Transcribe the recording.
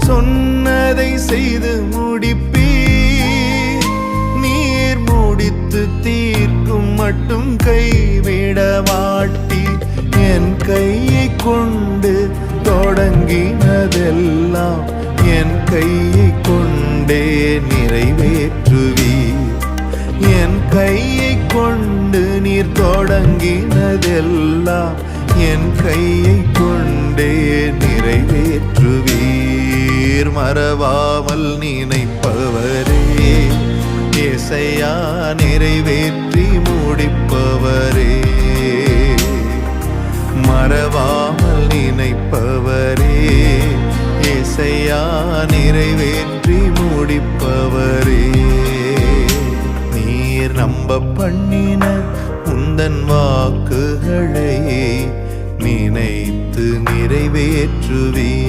சொன்னதை செய்து முடிப்பீர். நீர் முடித்து தீர்க்கும் மட்டும் கைவிட மாட்டீர். என் கையை கொண்டு தொடங்கினதெல்லாம் என் கையை கொண்டே நிறைவேற்றுவீர். என் கையை கொண்டு நீர் தொடங்கினதெல்லாம் என் கையை கொண்டே நிறைவேற்றுவீர். மறவாமல் நினைப்பவரே, ஏசையா நிறைவேற்றி முடிப்பவரே. மறவாமல் நினைப்பவரே, ஏசையா நிறைவேற்றி முடிப்பவரே. நீர் நம்ப பண்ணின உந்தன் வாக்குகளை நினைத்து நிறைவேற்றுவீர்.